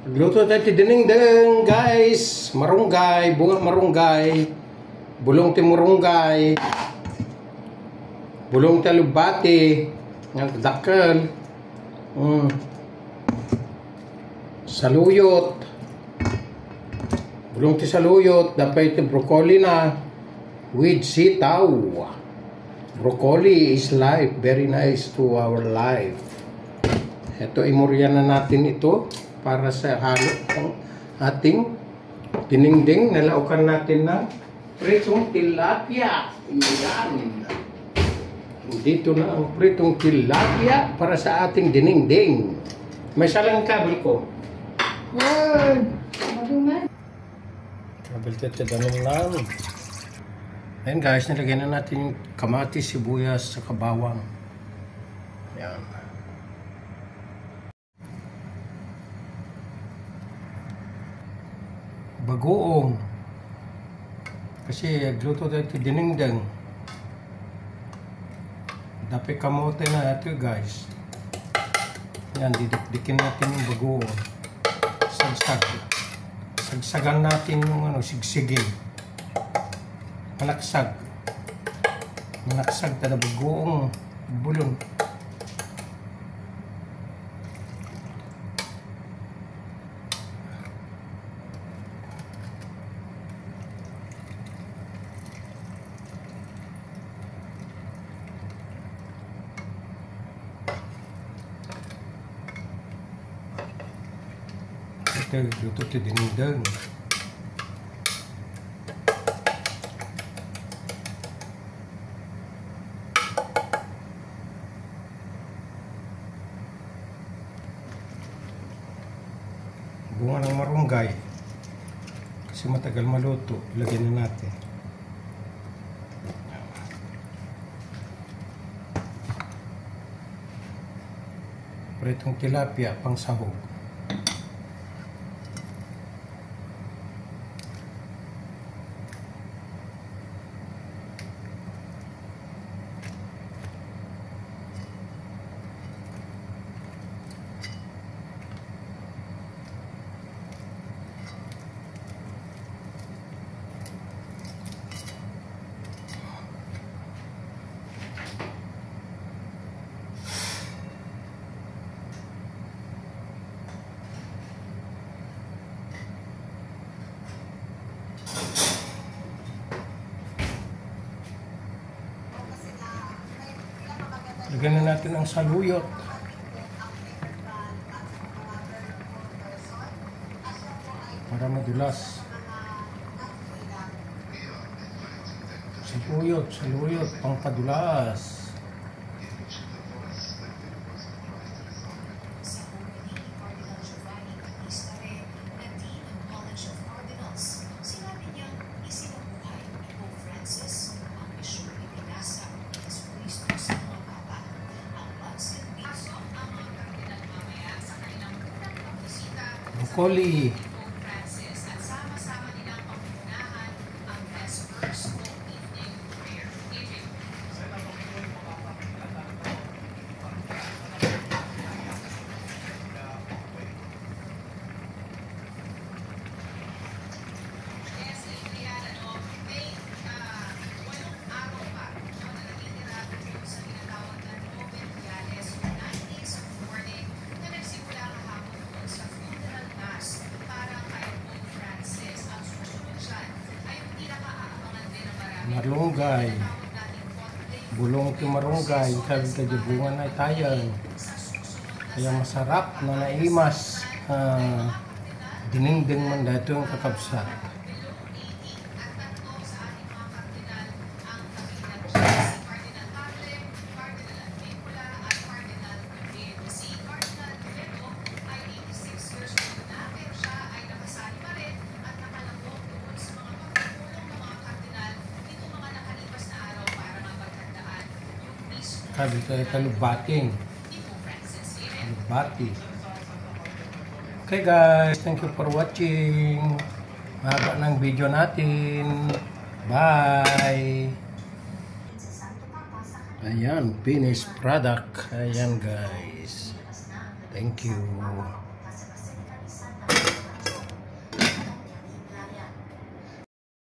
Luto tayo dinengdeng guys. Marunggay, bunga marunggay. Bulong ti marunggay. Bulong ti alubati. Ng dakkel. Saluyot. Bulong ti saluyot. Dapat ti broccoli na. With sitaw. Broccoli is life. Very nice to our life. Ito, imuryan na natin ito para sa halo ng ating dinengdeng. Nalaukan natin ng pritong tilapia. Yan. Dito na ang pritong tilapia para sa ating dinengdeng. May salang kabel ko. Kabel ito danong lang. Ayan guys, nilagyan na natin yung kamatis, sibuyas, sa bawang. Yan. Bagoong. Kasi agluto tayo ito dinengdeng. Dapat kamote na ito guys. Yan, didikdikin natin yung bagoong. Sagsag. Sagsagan natin yung sigsigin. Malaksag. Malaksag tada bagoong bulong. Ito, luto ito dinengdeng. Bunga ng marunggay. Kasi matagal maluto. Lagyan na natin. Pritong tilapia, pang sahog. Lagyan na natin ang saluyot. Para madulas. Saluyot, pang padulas. Broccoli. Marunggay. Bulong ti marunggay. Sabi ka di bunga na tayo. Kaya masarap na naimas. Dinengdeng man dito yung kakabsat. Sabi tayo kalubating. Kalubati. Okay guys, thank you for watching. Mahaba ng video natin. Bye! Ayan, finished product. Ayan guys. Thank you.